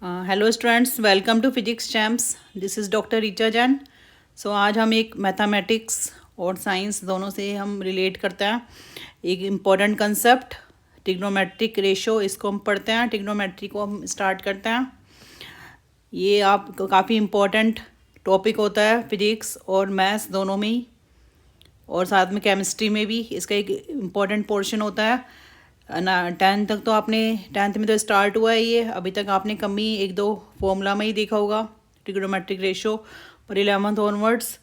Hello students, welcome to physics champs. This is doctor Richa Jain. So आज हम एक mathematics और साइंस दोनों से हम रिलेट करते हैं एक इम्पॉर्टेंट कंसेप्ट ट्रिग्नोमेट्रिक रेशो। इसको हम पढ़ते हैं, ट्रिग्नोमेट्री को हम स्टार्ट करते हैं। ये आप काफ़ी इम्पॉर्टेंट टॉपिक होता है फिजिक्स और मैथ्स दोनों में ही, और साथ में केमिस्ट्री में भी इसका एक इम्पॉर्टेंट पोर्शन होता है ना। टेंथ तक तो आपने, टेंथ में तो स्टार्ट हुआ है ये, अभी तक आपने कम ही एक दो फॉर्मूला में ही देखा होगा ट्रिग्नोमेट्रिक रेशो। पर 11th ऑनवर्ड्स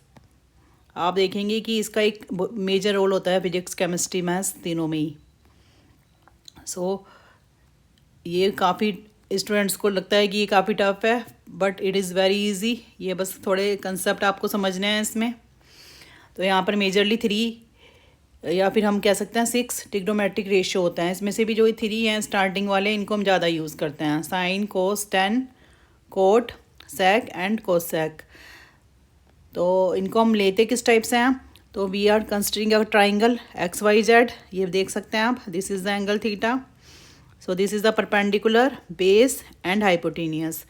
आप देखेंगे कि इसका एक मेजर रोल होता है फिजिक्स केमिस्ट्री मैथ्स तीनों में ही। सो ये काफ़ी स्टूडेंट्स को लगता है कि ये काफ़ी टफ है, but it is very easy. ये बस थोड़े कंसेप्ट आपको समझने हैं इसमें। तो यहाँ पर मेजरली 3 या फिर हम कह सकते हैं 6 ट्रिग्नोमेट्रिक रेशियो होता है। इसमें से भी जो 3 हैं स्टार्टिंग वाले, इनको हम ज़्यादा यूज़ करते हैं। Sine, cos, tan, cot, sec and cosec. तो इनको हम लेते किस टाइप से हैं? तो we are considering a triangle X Y Z. ये देख सकते हैं आप, this is the angle theta. So this is the perpendicular, base and hypotenuse.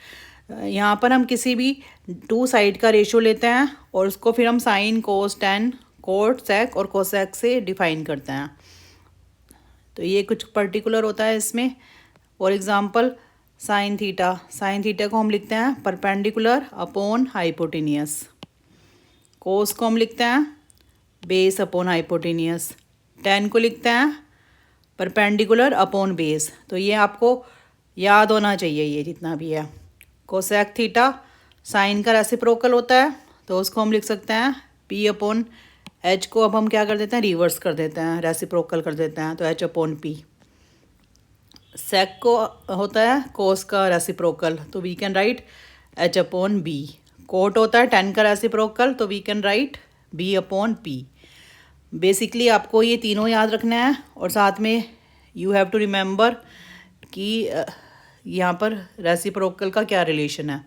यहाँ पर हम किसी भी 2 साइड का रेशो लेते हैं और उसको फिर हम साइन, कोस, टेन, कोट, सेक और कोसेक से डिफाइन करते हैं। तो ये कुछ पर्टिकुलर होता है इसमें। For example sine theta, sine theta को हम लिखते हैं परपेंडिकुलर अपॉन हाइपोटेनियस। कोस को हम लिखते हैं बेस अपॉन हाइपोटेनियस। टेन को लिखते हैं परपेंडिकुलर अपॉन बेस। तो ये आपको याद होना चाहिए ये जितना भी है। कोसेक थीटा साइन का रेसिप्रोकल होता है, तो उसको हम लिख सकते हैं पी अपॉन एच को अब हम क्या कर देते हैं, रिवर्स कर देते हैं, रेसिप्रोकल कर देते हैं, तो एच अपॉन पी। सेक को होता है कोस का रेसिप्रोकल, तो we can write H upon B. Cot होता है टेन का रेसिप्रोकल, तो we can write B upon P. Basically आपको ये तीनों याद रखना है, और साथ में यू हैव टू रिमेंबर कि यहाँ पर रेसिप्रोकल का क्या रिलेशन है।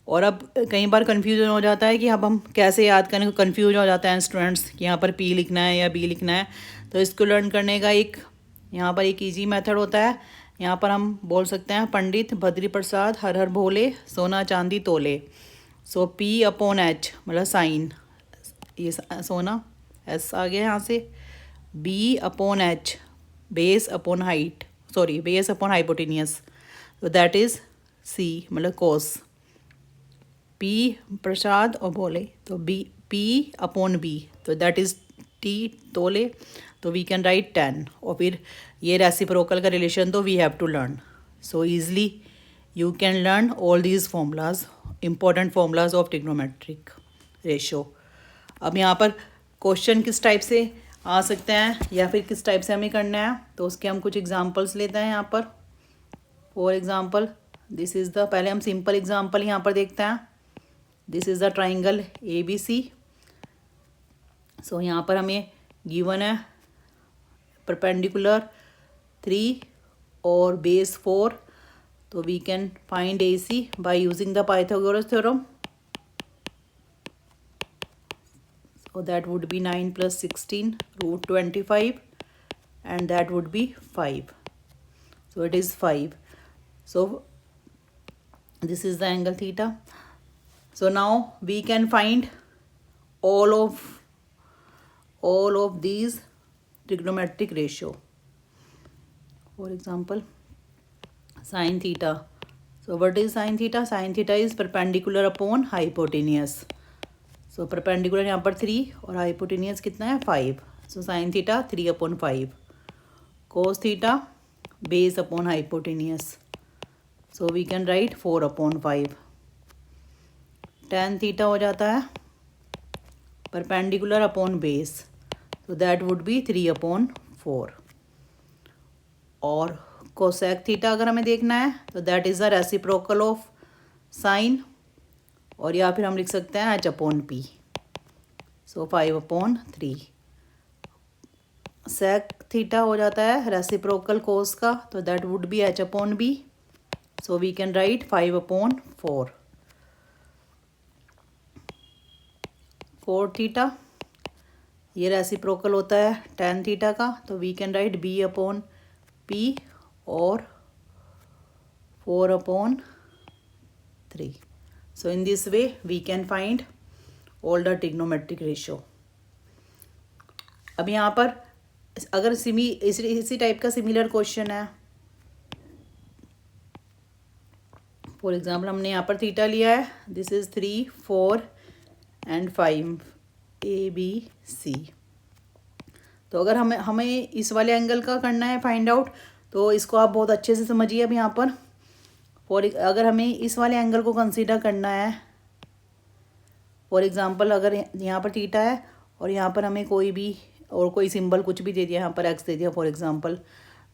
और अब कई बार कन्फ्यूजन हो जाता है कि अब हम कैसे याद करें, कन्फ्यूज हो जाता है स्टूडेंट्स कि यहाँ पर पी लिखना है या बी लिखना है। तो इसको लर्न करने का एक यहाँ पर एक ईजी मेथड होता है। यहाँ पर हम बोल सकते हैं पंडित बद्री प्रसाद हर हर भोले सोना चांदी तोले। सो पी अपॉन एच मतलब साइन, ये सोना एस आ गया यहाँ से। B upon H base upon height, sorry base upon hypotenuse, तो दैट इज़ सी मतलब कोस। पी प्रसाद और बोले, तो बी पी अपॉन बी, तो दैट इज़ टी तोले, तो वी कैन राइट 10। और फिर ये रेसिप्रोकल का रिलेशन तो we have to learn. So easily you can learn all these formulas, important formulas of trigonometric ratio. अब यहाँ पर क्वेश्चन किस टाइप से आ सकते हैं या फिर किस टाइप से हमें करना है, तो उसके हम कुछ एग्जांपल्स लेते हैं यहाँ पर। For example this is the, पहले हम सिंपल एग्जांपल यहाँ पर देखते हैं। This is the triangle A B C. So यहाँ पर हमें गिवन है परपेंडिकुलर 3 और बेस 4, तो we can find A C by using the Pythagoras theorem. So that would be 9 plus 16 root 25, and that would be 5. So it is 5. So this is the angle theta. So now we can find all of these trigonometric ratio. For example, sin theta. So what is sin theta? Sin theta is perpendicular upon hypotenuse. So perpendicular यहाँ पर 3 और hypotenuse कितना है 5। So sine theta 3 upon 5। Cos theta base upon hypotenuse, so we can write 4 upon 5। Tan theta हो जाता है perpendicular upon base, so that would be 3 upon 4। और cosec theta अगर हमें देखना है तो that is the reciprocal of sine, और या फिर हम लिख सकते हैं H upon P, so 5 upon 3। Sec theta हो जाता है रेसिप्रोकल कोस का, तो that would be H upon B, so we can write 5 upon 4। Cot theta ये रेसिप्रोकल होता है टेन थीटा का, तो we can write B upon P और 4/3. So in this way we can find all the trigonometric ratio. अब यहाँ पर अगर इसी टाइप का सिमिलर क्वेश्चन है, फॉर एग्जाम्पल हमने यहाँ पर थीटा लिया है, दिस इज 3, 4 एंड 5 ABC. तो अगर हमें इस वाले एंगल का करना है फाइंड आउट, तो इसको आप बहुत अच्छे से समझिए. अब यहाँ पर अगर हमें इस वाले एंगल को कंसीडर करना है, फॉर एग्जांपल अगर यहाँ पर थीटा है और यहाँ पर हमें कोई सिंबल कुछ भी दे दिया, यहाँ पर एक्स दे दिया फॉर एग्जांपल,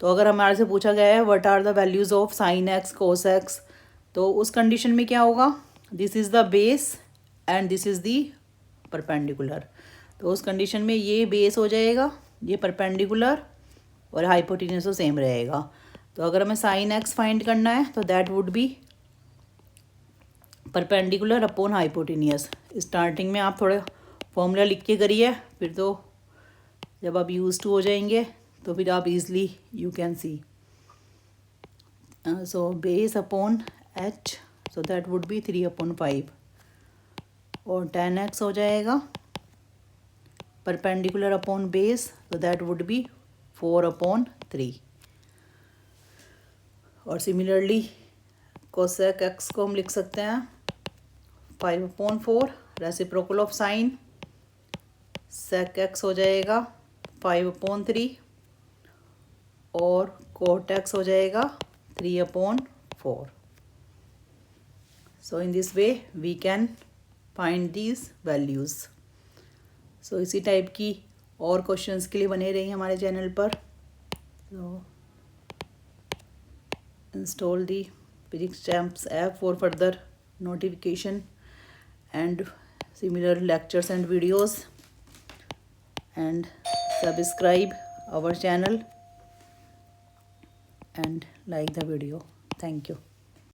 तो अगर हमारे से पूछा गया है what are the values of sine x cos x, तो उस कंडीशन में क्या होगा, this is the base and this is the perpendicular. तो उस कंडीशन में ये बेस हो जाएगा, ये परपेंडिकुलर और हाइपोटेन्यूज तो सेम रहेगा. तो अगर हमें साइन एक्स फाइंड करना है तो that would B perpendicular upon hypotenuse. Starting में आप थोड़ा फॉर्मूला लिख के करिए, फिर तो जब आप यूज टू हो जाएंगे तो फिर आप easily you can see. So base upon H, so that would B 3/5 और tan x हो जाएगा परपेंडिकुलर अपॉन बेस, तो दैट वुड बी 4/3. और सिमिलरली कोसेक एक्स को हम लिख सकते हैं 5/4 reciprocal of sine, sec x हो जाएगा 5/3 और कोट एक्स हो जाएगा 3/4. So in this way we can find these values. So इसी टाइप की और क्वेश्चंस के लिए बने रहिए हमारे चैनल पर. तो install the Physics Champs app for further notification and similar lectures and videos, and subscribe our channel and like the video. Thank you.